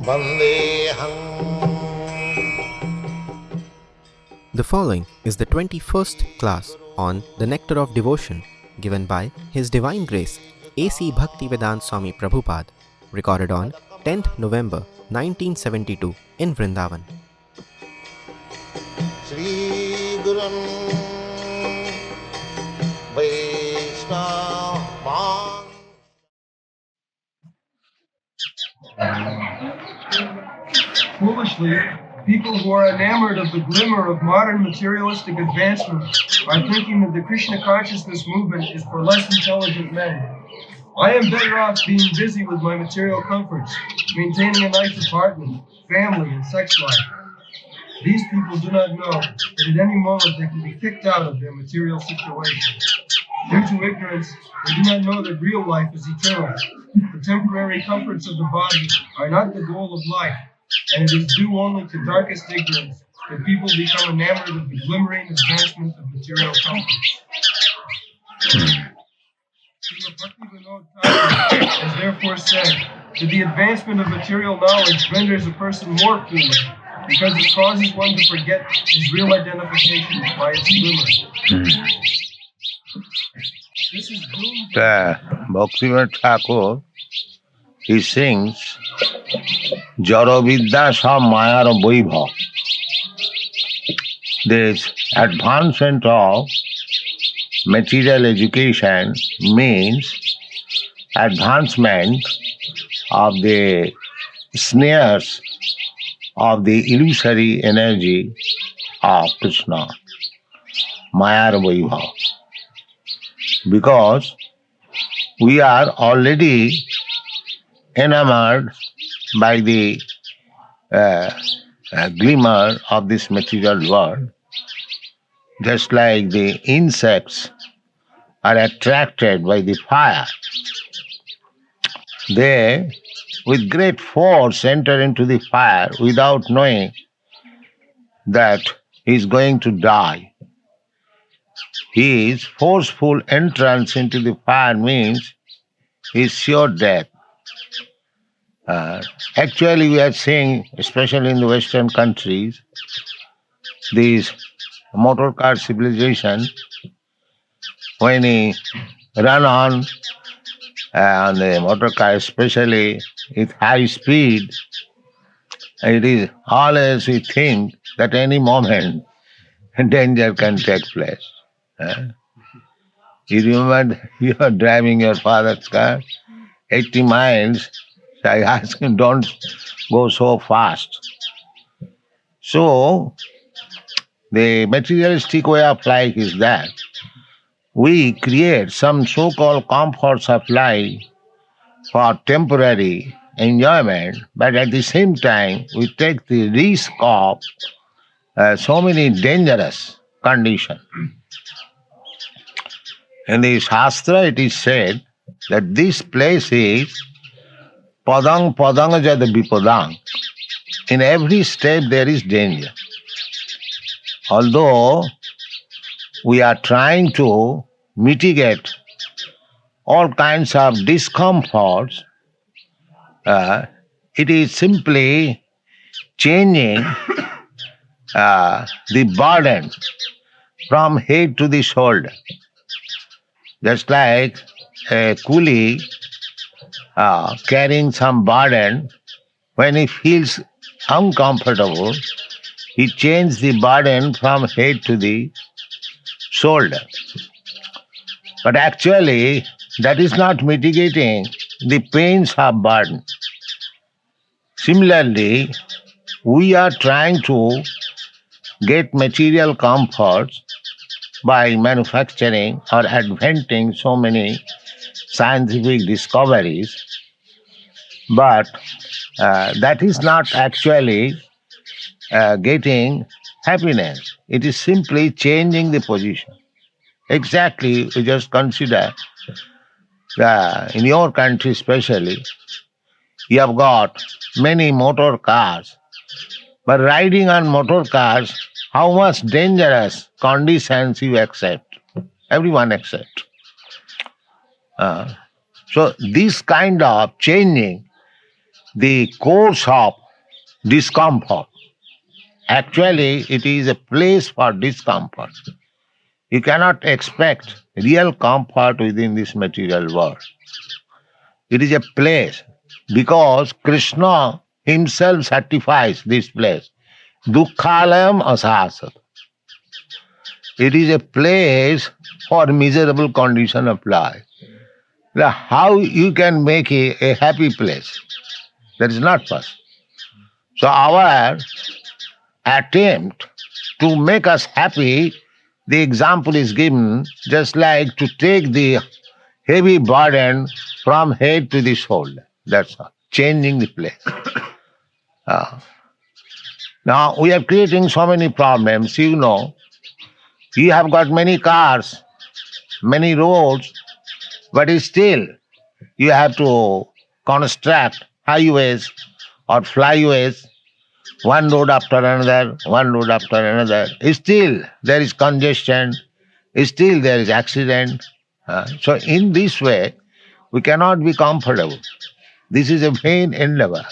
The following is the 21st class on the Nectar of Devotion given by His Divine Grace A.C. Bhaktivedanta Swami Prabhupada, recorded on 10th November 1972 in Vrindavan. Foolishly, people who are enamored of the glimmer of modern materialistic advancement are thinking that the Krishna consciousness movement is for less intelligent men. I am better off being busy with my material comforts, maintaining a nice apartment, family, and sex life. These people do not know that at any moment they can be kicked out of their material situation. Due to ignorance, they do not know that real life is eternal. The temporary comforts of the body are not the goal of life, and it is due only to darkest ignorance that people become enamored of the glimmering advancement of material comforts. Srila Prabhupada has therefore said that the advancement of material knowledge renders a person more foolish, because it causes one to forget his real identification by its glimmer. This is doomed. Bhaktivinoda Thakur, he sings, Jara Vidya Sab Mayar Vaibhav. This advancement of material education means advancement of the snares of the illusory energy of Krishna, Mayar Vaibhav. Because we are already enamored by the glimmer of this material world, just like the insects are attracted by the fire. They, with great force, enter into the fire without knowing that he is going to die. His forceful entrance into the fire means his sure death. Actually, we are seeing, especially in the Western countries, this motor car civilization, when he run on the motor car, especially with high speed, it is always we think that any moment danger can take place. You remember you are driving your father's car, 80 miles, so I ask him, don't go so fast. So, the materialistic way of life is that we create some so-called comforts of life for temporary enjoyment, but at the same time we take the risk of so many dangerous conditions. In the Shastra it is said that this place is padang padang jad vipadang. In every step there is danger. Although we are trying to mitigate all kinds of discomforts, it is simply changing the burden from head to the shoulder. Just like a coolie carrying some burden, when he feels uncomfortable, he changes the burden from head to the shoulder. But actually, that is not mitigating the pains of burden. Similarly, we are trying to get material comforts by manufacturing or inventing so many scientific discoveries, but that is not actually getting happiness. It is simply changing the position. Exactly, you just consider in your country especially, you have got many motor cars, but riding on motor cars, how much dangerous conditions you accept. Everyone accepts. So this kind of changing the course of discomfort. Actually, it is a place for discomfort. You cannot expect real comfort within this material world. It is a place because Krishna himself certifies this place. Dukkhalayam asasat. It is a place for miserable condition of life. Now, how you can make a happy place? That is not possible. So our attempt to make us happy, the example is given just like to take the heavy burden from head to the shoulder. That's all. Changing the place. Now we are creating so many problems. You know, you have got many cars, many roads, but still you have to construct highways or flyways, one road after another, one road after another. Still there is congestion, still there is accident. So in this way, we cannot be comfortable. This is a vain endeavor.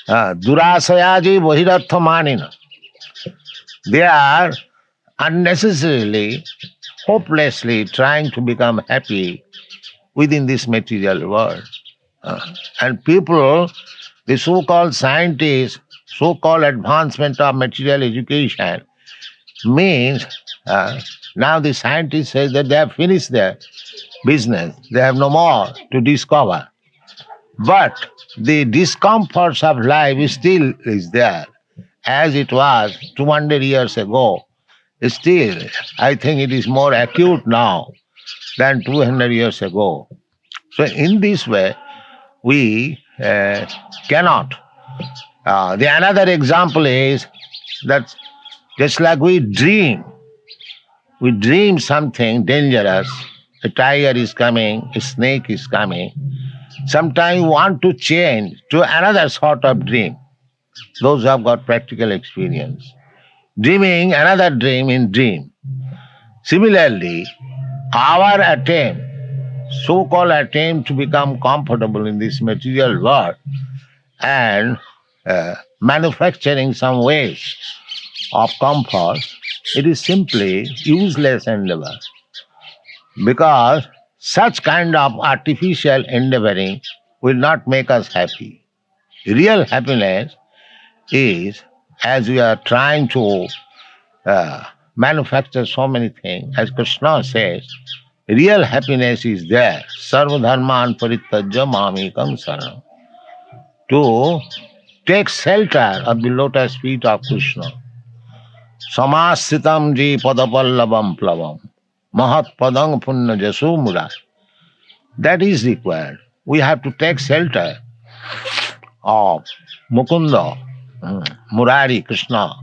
Durasayaji bahirartha manina. They are unnecessarily, hopelessly trying to become happy within this material world. And people, the so-called scientists, so-called advancement of material education, means now the scientists say that they have finished their business. They have no more to discover. But the discomforts of life still is there, as it was 200 years ago. Still, I think it is more acute now than 200 years ago. So in this way, we cannot. The another example is that just like we dream something dangerous, a tiger is coming, a snake is coming. Sometimes we want to change to another sort of dream. Those who have got practical experience. Dreaming another dream in dream. Similarly, our attempt, so-called attempt to become comfortable in this material world and manufacturing some ways of comfort, it is simply useless endeavor. Because such kind of artificial endeavoring will not make us happy. Real happiness is, as we are trying to manufacture so many things, as Krishna says, real happiness is there. Sarva dharman parityajya mamekam saranam. To take shelter of the lotus feet of Krishna. Samasitam ji padapallavam plavam. Mahat padang punna jasu murai. That is required. We have to take shelter of Mukunda, Murari, Krishna.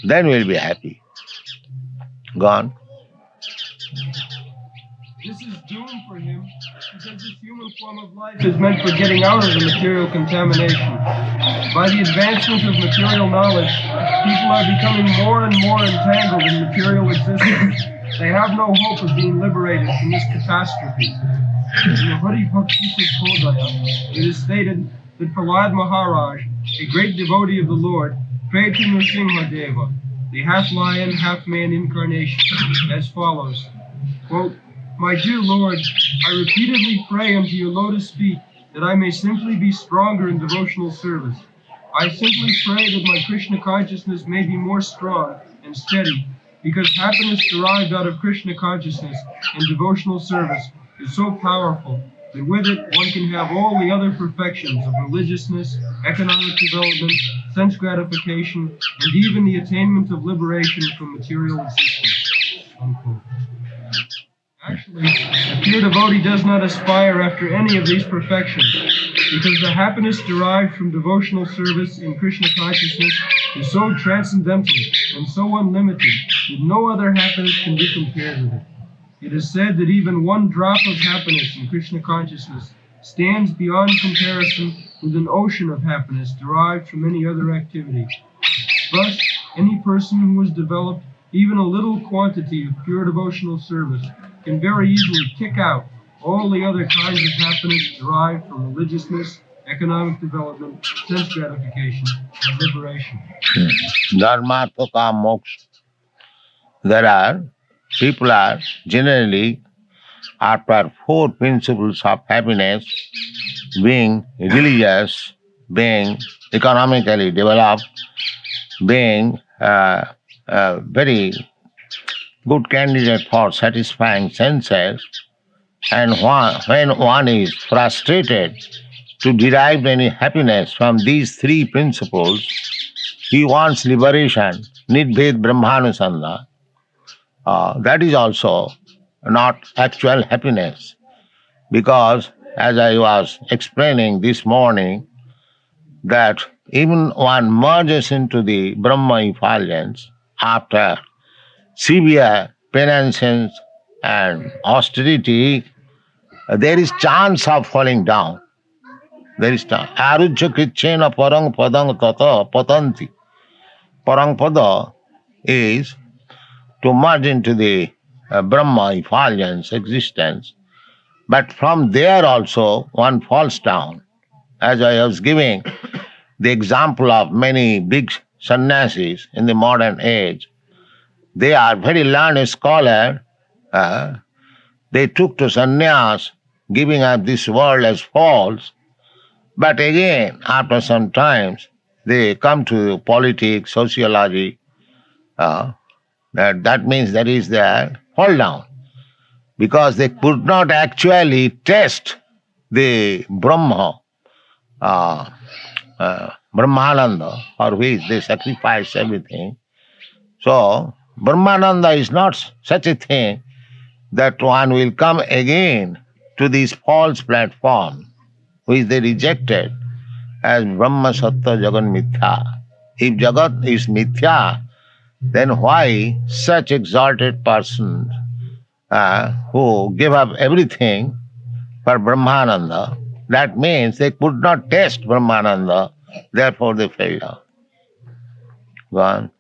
Then we'll be happy. Gone. This is doomed for him because this human form of life is meant for getting out of the material contamination. By the advancement of material knowledge, people are becoming more and more entangled in material existence. They have no hope of being liberated from this catastrophe. In the Hari Bhakti Kholāvecā, it is stated that Prahlād Maharaj, a great devotee of the Lord, prayed to Nrsimha Deva, the half-lion, half-man incarnation, as follows, quote, "My dear Lord, I repeatedly pray unto your lotus feet that I may simply be stronger in devotional service. I simply pray that my Krishna consciousness may be more strong and steady, because happiness derived out of Krishna consciousness and devotional service is so powerful that with it one can have all the other perfections of religiousness, economic development, sense gratification, and even the attainment of liberation from material existence." Unquote. Actually, a pure devotee does not aspire after any of these perfections, because the happiness derived from devotional service in Krishna consciousness is so transcendental and so unlimited that no other happiness can be compared with it. It is said that even one drop of happiness in Krishna consciousness stands beyond comparison with an ocean of happiness derived from any other activity. Thus, any person who has developed even a little quantity of pure devotional service can very easily kick out all the other kinds of happiness derived from religiousness, economic development, sense gratification, and liberation. Dharma, artha, kama, moksha. People are generally after four principles of happiness, being religious, being economically developed, being very good candidate for satisfying senses, and when one is frustrated to derive any happiness from these three principles, he wants liberation, nidbhed brahmanusanda. That is also not actual happiness, because as I was explaining this morning, that even one merges into the Brahma effulgence after severe penance and austerity, there is chance of falling down. There is chance. Arujya krichena parang padang tata patanti. Parang pada is to merge into the Brahma effulgence existence, but from there also one falls down. As I was giving the example of many big sannyasis in the modern age, they are very learned scholar. They took to sannyas, giving up this world as false. But again, after some times, they come to politics, sociology. That means that is their fall down, because they could not actually test the Brahma, Brahmananda, for which they sacrifice everything. So, Brahmananda is not such a thing that one will come again to this false platform, which they rejected as Brahma Sattva Jagat Mithya. If Jagat is Mithya, then why such exalted persons who give up everything for Brahmananda? That means they could not taste Brahmananda, therefore they fell down. Go on.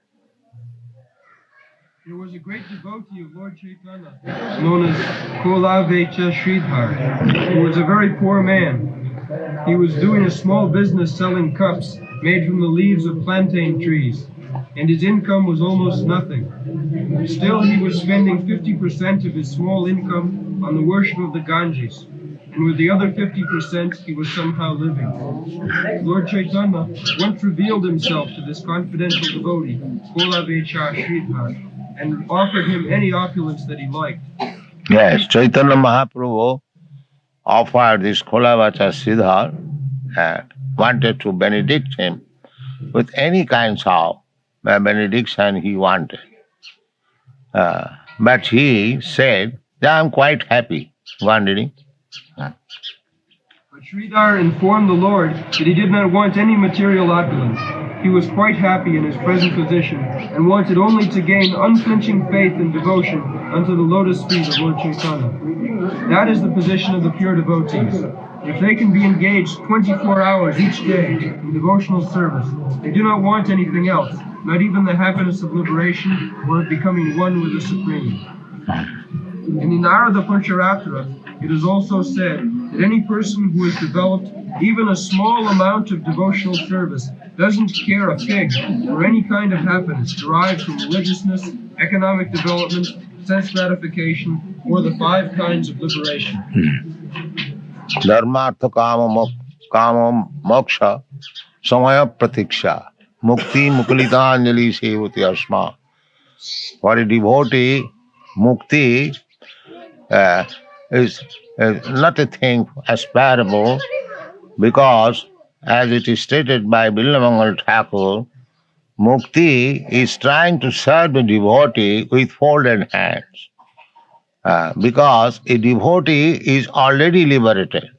There was a great devotee of Lord Chaitanya, known as Kholāvecā Śrīdhara, who was a very poor man. He was doing a small business selling cups made from the leaves of plantain trees, and his income was almost nothing. Still, he was spending 50% of his small income on the worship of the Ganges, and with the other 50% he was somehow living. Lord Chaitanya once revealed himself to this confidential devotee, Kholāvecā Śrīdhara, and offered him any opulence that he liked. Yes, Chaitanya Mahaprabhu offered this Kholāvecā Śrīdhara, wanted to benedict him with any kinds of benediction he wanted. But he said, I am quite happy. Wondering. But Śrīdhara informed the Lord that he did not want any material opulence. He was quite happy in his present position and wanted only to gain unflinching faith and devotion unto the lotus feet of Lord Chaitanya. That is the position of the pure devotees. If they can be engaged 24 hours each day in devotional service, they do not want anything else, not even the happiness of liberation or of becoming one with the Supreme. In the Narada Pancharatra, it is also said that any person who has developed even a small amount of devotional service doesn't care a fig for any kind of happiness derived from religiousness, economic development, sense gratification, or the 5 kinds of liberation. Dharma, artha, kama, moksha, samaya pratiksha, mukti muklitanjali sevati asma. For a devotee, mukti is not a thing aspirable, because as it is stated by Billamangal Thakur, mukti is trying to serve a devotee with folded hands. Because a devotee is already liberated.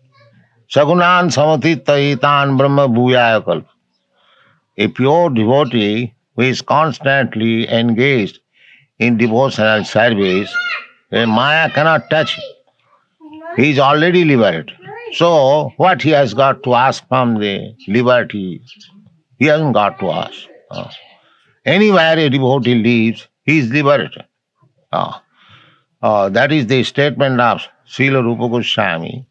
Sagunan samatitaitan brahma bhuyaya kalpa. A pure devotee who is constantly engaged in devotional service, a Maya cannot touch him. He is already liberated. So, what he has got to ask from the liberty? He hasn't got to ask. Anywhere a devotee lives, he is liberated. That is the statement of Srila Rupa Goswami.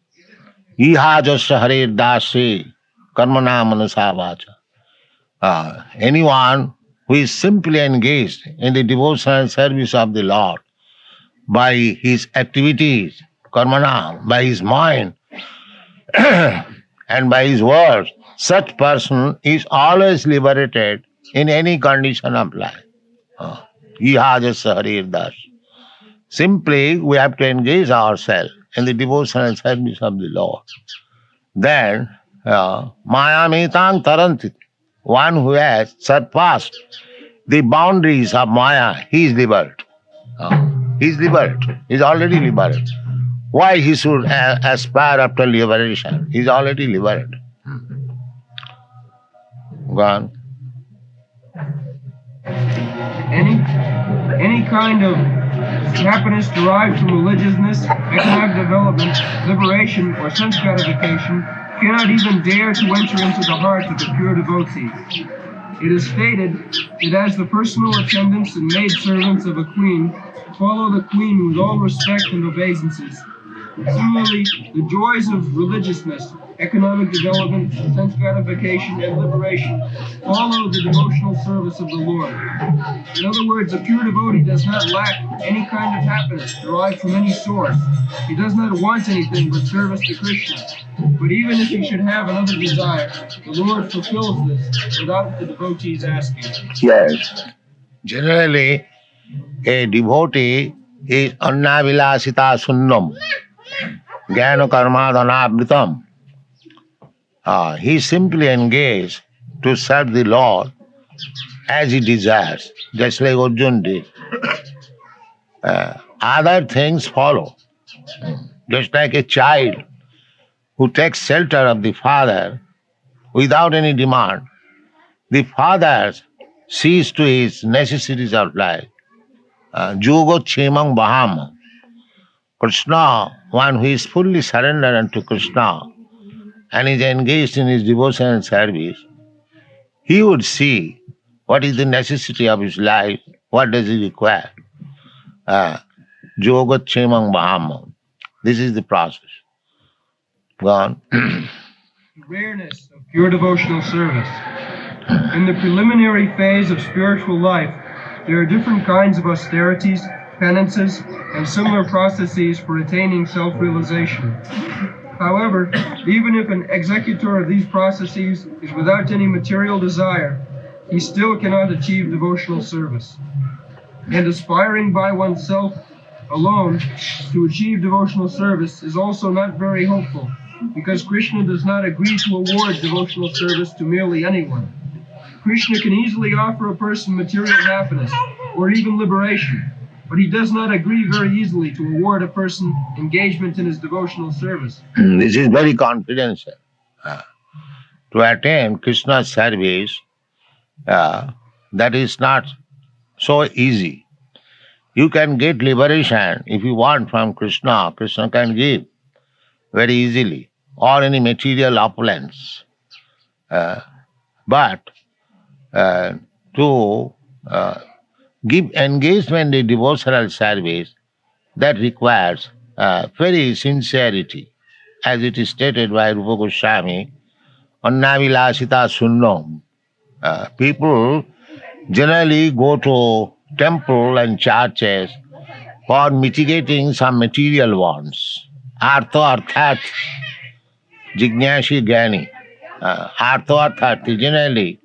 Iha jasya hare dasi karmana manasa vacha. Anyone who is simply engaged in the devotional service of the Lord by his activities, karmana, by his mind and by his words, such person is always liberated in any condition of life. Ihajasa harir das. Simply we have to engage ourselves in the devotional service of the Lord. Then maya metang taranti. One who has surpassed the boundaries of maya, he is liberated. He is liberated. He is already liberated. Why he should aspire after liberation? He is already liberated. Go on. Any kind of happiness derived from religiousness, economic development, liberation, or sense gratification cannot even dare to enter into the heart of the pure devotee. It is stated that as the personal attendants and maidservants of a queen follow the queen with all respect and obeisances, similarly, the joys of religiousness, economic development, sense gratification, and liberation follow the devotional service of the Lord. In other words, a pure devotee does not lack any kind of happiness derived from any source. He does not want anything but service to Krishna. But even if he should have another desire, the Lord fulfills this without the devotee's asking. Yes. Generally, a devotee is annavilasita sunnam, jnana karma dhanabhritam. He is simply engaged to serve the Lord as he desires, just like Arjuna did. Other things follow. Just like a child who takes shelter of the father without any demand, the father sees to his necessities of life. Yoga chemang baham. Krishna, one who is fully surrendered unto Krishna and is engaged in his devotional service, he would see what is the necessity of his life, what does he require. Yoga chemang baham. This is the process. Go on. The rareness of pure devotional service. In the preliminary phase of spiritual life, there are different kinds of austerities, penances, and similar processes for attaining self-realization. However, even if an executor of these processes is without any material desire, he still cannot achieve devotional service. And aspiring by oneself alone to achieve devotional service is also not very hopeful, because Krishna does not agree to award devotional service to merely anyone. Krishna can easily offer a person material happiness or even liberation, but he does not agree very easily to award a person engagement in his devotional service. This is very confidential. To attain Krishna's service, that is not so easy. You can get liberation if you want from Krishna. Krishna can give very easily, or any material opulence. But to give engagement in devotional service, that requires very sincerity. As it is stated by Rupa Goswami, Annavilasita Sunnam. People generally go to temple and churches for mitigating some material wants. Artha arthat, jignashi gyani. Artha arthat, generally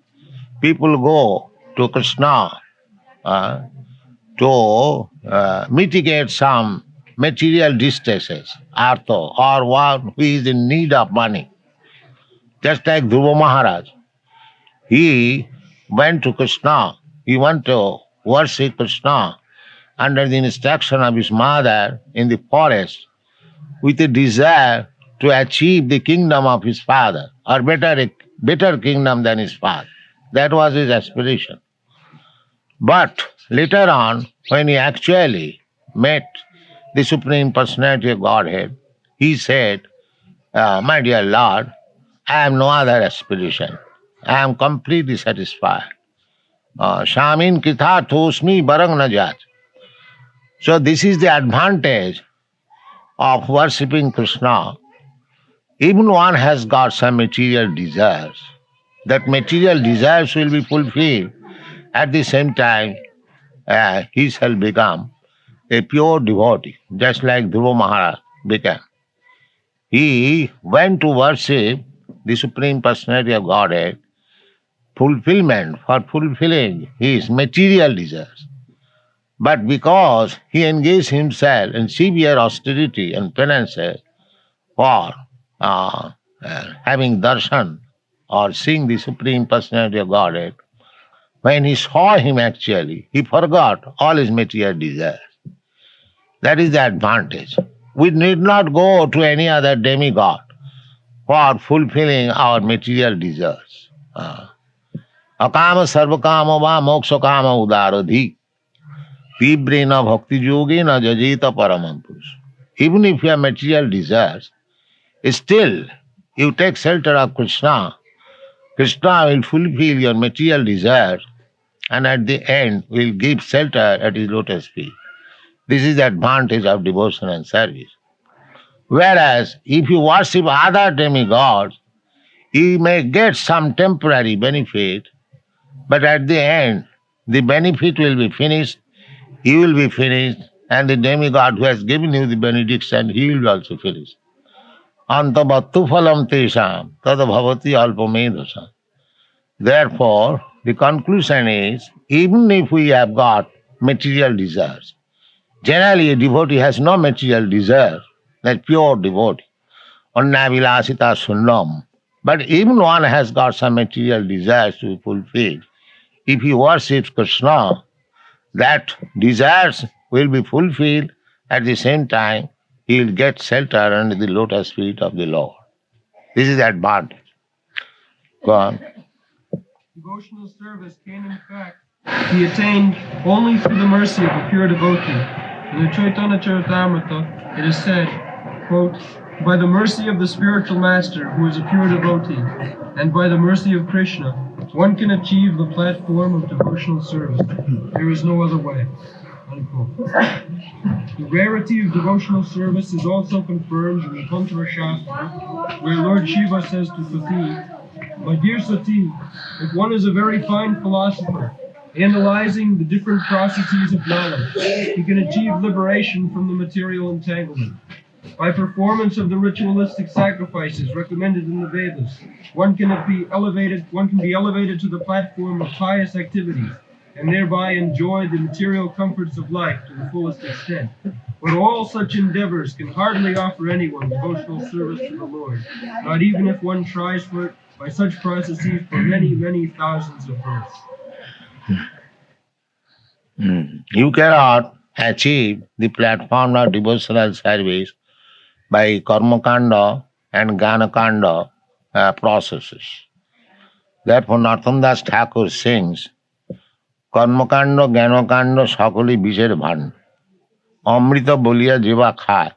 people go to Krishna to mitigate some material distresses, artha, or one who is in need of money. Just like Dhruva Maharaj, he went to Krishna, he went to worship Krishna under the instruction of his mother in the forest with a desire to achieve the kingdom of his father, or better kingdom than his father. That was his aspiration. But later on, when he actually met the Supreme Personality of Godhead, he said, my dear Lord, I have no other aspiration. I am completely satisfied. Shamin kitha thosmi barang najat. So this is the advantage of worshipping Krishna, even one has got some material desires, that material desires will be fulfilled. At the same time, he shall become a pure devotee, just like Dhruva Maharaj became. He went to worship the Supreme Personality of Godhead, fulfillment for fulfilling his material desires. But because he engaged himself in severe austerity and penance for having darshan or seeing the Supreme Personality of Godhead, when he saw him actually, he forgot all his material desires. That is the advantage. We need not go to any other demigod for fulfilling our material desires. Akama sarvakama va moksha kama udaradhi tibrena bhakti yogena jajeta paramam purush. Even if you have material desires, still you take shelter of Krishna. Krishna will fulfill your material desires and at the end will give shelter at his lotus feet. This is the advantage of devotion and service. Whereas if you worship other demigods, you may get some temporary benefit, but at the end, the benefit will be finished, you will be finished, and the demigod who has given you the benediction, he will also finish. Antavattu phalam tesham tada bhavati alpamedhasam. Therefore, the conclusion is, even if we have got material desires, generally a devotee has no material desire, that pure devotee, annavilasita sunnam. But even one has got some material desires to be fulfilled. If he worships Krishna, that desires will be fulfilled. At the same time, he will get shelter under the lotus feet of the Lord. This is the advantage. Go on. Devotional service can in fact be attained only through the mercy of a pure devotee. In the Chaitanya Charitamrita, it is said, quote, by the mercy of the spiritual master who is a pure devotee, and by the mercy of Krishna, one can achieve the platform of devotional service. There is no other way. Unquote. The rarity of devotional service is also confirmed in the Tantra Shastra, where Lord Shiva says to Sati, my dear Sati, if one is a very fine philosopher, analyzing the different processes of knowledge, he can achieve liberation from the material entanglement. By performance of the ritualistic sacrifices recommended in the Vedas, one can be elevated to the platform of pious activities, and thereby enjoy the material comforts of life to the fullest extent. But all such endeavors can hardly offer anyone devotional service to the Lord, not even if one tries for it by such processes for many, many thousands of births. You cannot achieve the platform of devotional service by karmakanda and gyanakanda processes. Therefore, Narottam Thakur sings, কর্মকাণ্ড জ্ঞানকাণ্ড সকলই বিষের ভান অমৃত বলিয়া জিবা খায়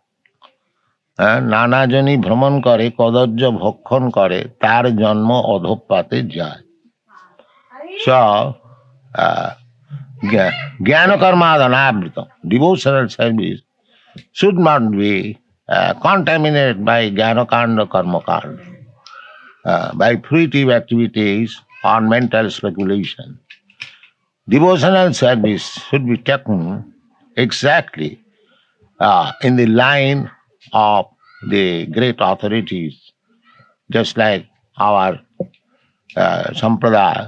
নানাজনই ভ্রমণ করে কদর্য ভক্ষণ করে তার জন্ম অধঃপাতে যায় so জ্ঞান কর্মাদনাবৃত devotional service should not be contaminated by jnana-kanda, karma-kanda, by fruitive activities or mental speculation. Devotional service should be taken exactly in the line of the great authorities, just like our Sampradaya,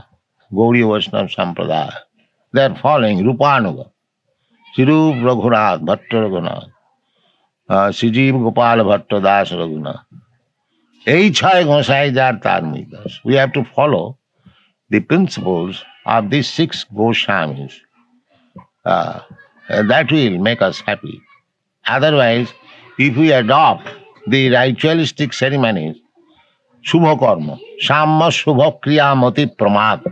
Gauriya Vaishnava Sampradaya. They are following Rupanuga, Sirup Raghunath Bhatta Raghunath, Sijiv Gopal Bhatta Das Raghunath. Ei chai gosai jar tarmik das. We have to follow the principles of these 6 Goswamis. That will make us happy. Otherwise, if we adopt the ritualistic ceremonies, Shubha Karma, Samma Shubha Kriya Mati Pramad,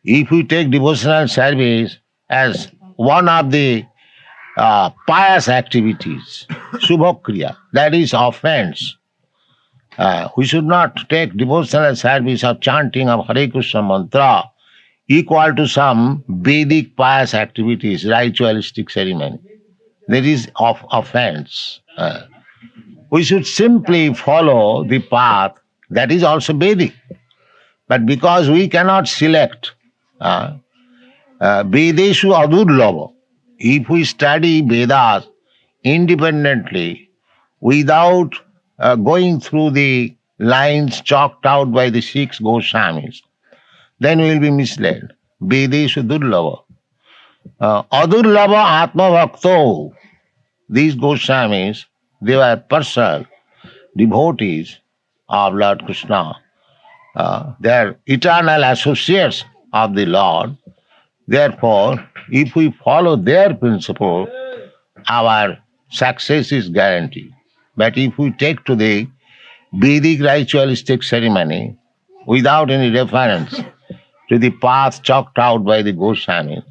if we take devotional service as one of the pious activities, Shubha Kriya, that is offense, we should not take devotional service of chanting of Hare Krishna mantra equal to some Vedic pious activities, ritualistic ceremony. That is of offense. we should simply follow the path that is also Vedic. But because we cannot select, Vedeshu adurlava, if we study Vedas independently without going through the lines chalked out by the 6 Goswamis, then we will be misled. Vedeshu durlava. Adurlava atma bhakto. These Goswamis, they were personal devotees of Lord Krishna. They are eternal associates of the Lord. Therefore, if we follow their principle, our success is guaranteed. But if we take to the Vedic ritualistic ceremony without any reference to the path chalked out by the Goswami,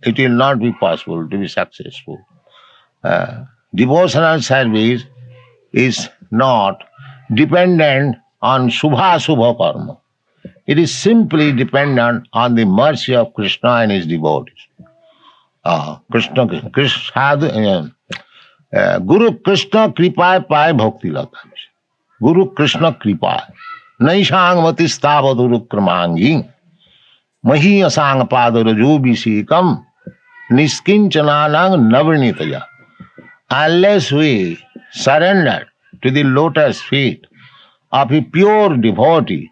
it will not be possible to be successful. Devotional service is not dependent on Subha karma. It is simply dependent on the mercy of Krishna and his devotees. Guru Krishna kripa pai bhakti lata. Guru Krishna kripa. Naishangvati stavaduru kramangi. Mahi asang padarajo visikam. Niskinchananang navarnitaya. Unless we surrender to the lotus feet of a pure devotee,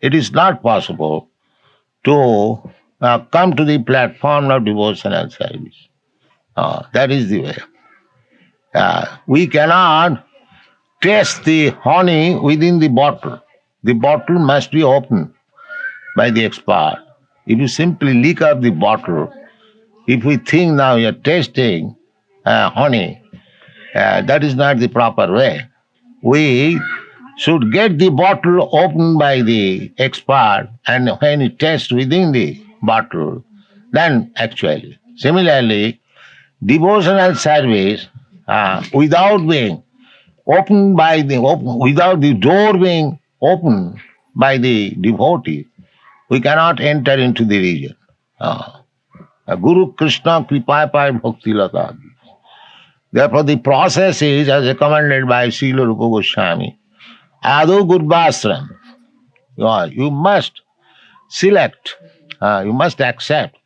it is not possible to come to the platform of devotional service. That is the way. We cannot taste the honey within the bottle. The bottle must be opened by the expert. If you simply lick up the bottle, if we think now you are tasting honey, that is not the proper way. We should get the bottle opened by the expert, and when it tastes within the bottle, then actually. Similarly, devotional service without being opened by without the door being opened by the devotee, we cannot enter into the region. Guru Krishna kripa pai bhakti lata. Therefore, the process is as recommended by Srila Rupa Goswami. Adu Gurvasram. You must select, you must accept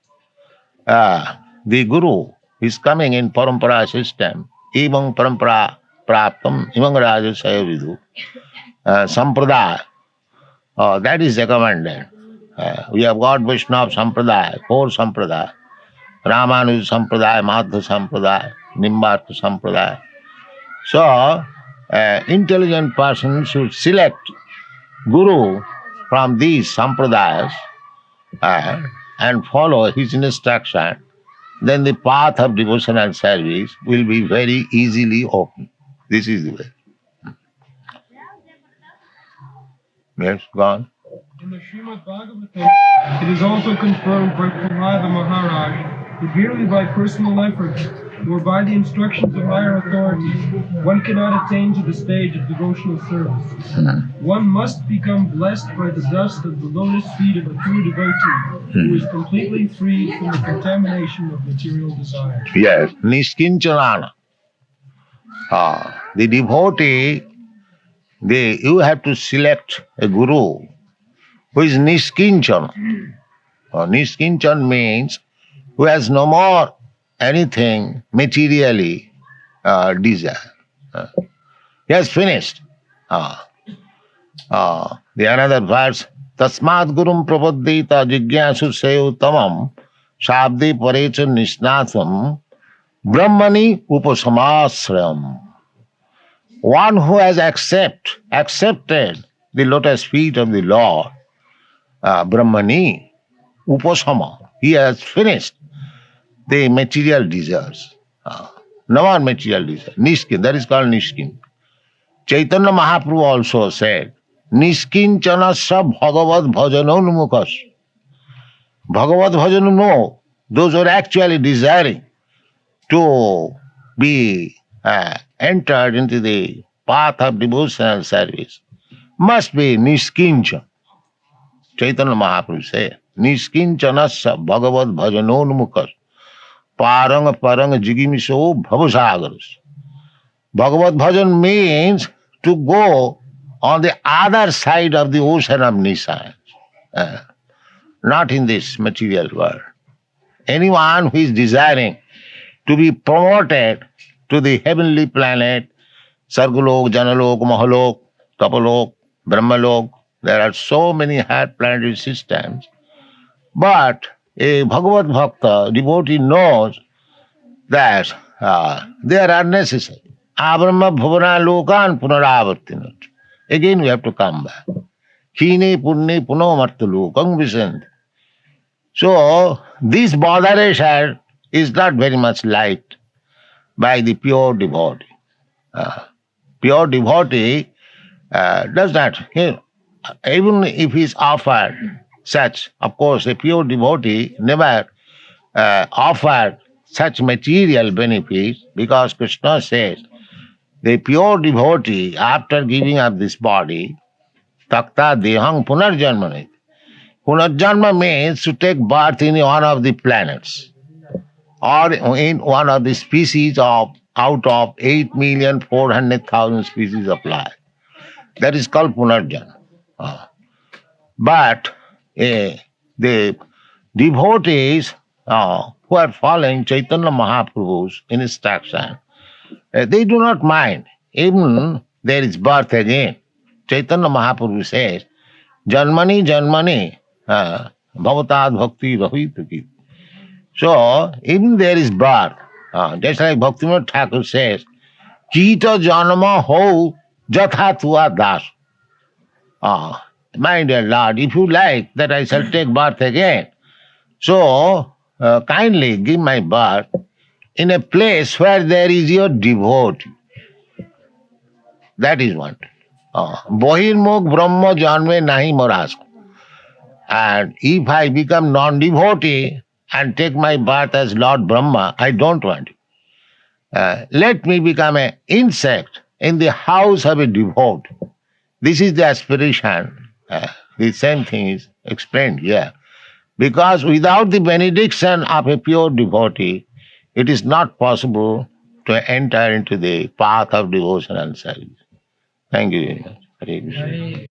the Guru is coming in parampara system. Evang parampara praptam, evang rajasaya vidu. Sampradaya. That is recommended. We have got Vaishnava Sampradaya, 4 Sampradaya. Ramanuja Sampradaya, Madhva Sampradaya, Nimbarka Sampradaya. So, intelligent person should select Guru from these Sampradayas and follow his instruction. Then the path of devotional service will be very easily open. This is the way. Yes, gone. In the Srimad Bhagavatam, it is also confirmed by Kholāvecā Maharaj that merely by personal effort or by the instructions of higher authorities, one cannot attain to the stage of devotional service. One must become blessed by the dust of the lotus feet of a true devotee who is completely freed from the contamination of material desire. Yes, Niskinchanana. The devotee, you have to select a guru who is Niskinchana. Niskinchan means who has no more anything materially desire. He has finished. The another verse, Tasmat Gurum Prapaddita Jigyasu Sayutamam Shabdi Parecha Nisnatham Brahmani Upasamasram. One who has accepted the lotus feet of the Lord, Brahmani Upasama, he has finished the material desires. No more material desire. Nishkin, that is called Nishkin. Chaitanya Mahaprabhu also said, Niskinchana sa Bhagavad Bhajanonmukhas. Bhagavad Bhajan, no. Those who are actually desiring to be entered into the path of devotional service must be Niskincha. Chaitanya Mahaprabhu said, Niskinchana sa Bhagavad Bhajanonmukhas. Parang parang jigimiso bhavasagaras. Bhagavad Bhajan means to go on the other side of the ocean of nescience, not in this material world. Anyone who is desiring to be promoted to the heavenly planet, Sargulok, Janalok, Mahalok, Tapalok, Brahmalok, there are so many higher planetary systems. But a Bhagavad Bhakta, devotee, knows that they are unnecessary. Abrahma bhavana lokan punaravartinat. Again we have to come back. Kine punne punomartha lokam visanti. So this botheration is not very much liked by the pure devotee. Pure devotee does not, even if he is offered such, of course, a pure devotee never offered such material benefits, because Krishna says, the pure devotee, after giving up this body, takta dehang punarjanmanit. Punarjanma means to take birth in one of the planets or in one of the species of out of 8,400,000 species of life. That is called punarjanma. But the devotees who are following Chaitanya Mahaprabhu's instruction, they do not mind. Even there is birth again. Chaitanya Mahaprabhu says, Janmani Janmani Bhavatad Bhakti Rahituki. So, even there is birth. Just like Bhaktivinoda Thakur says, Kita Janama Ho Jatha Tua Das. My dear Lord, if you like that I shall take birth again, so kindly give my birth in a place where there is your devotee. That is one. Bahirmukh Brahma Janme Nahi Moras. And if I become non-devotee and take my birth as Lord Brahma, I don't want it. Let me become an insect in the house of a devotee. This is the aspiration. The same thing is explained here. Because without the benediction of a pure devotee, it is not possible to enter into the path of devotion and service. Thank you very much. Hare Krishna.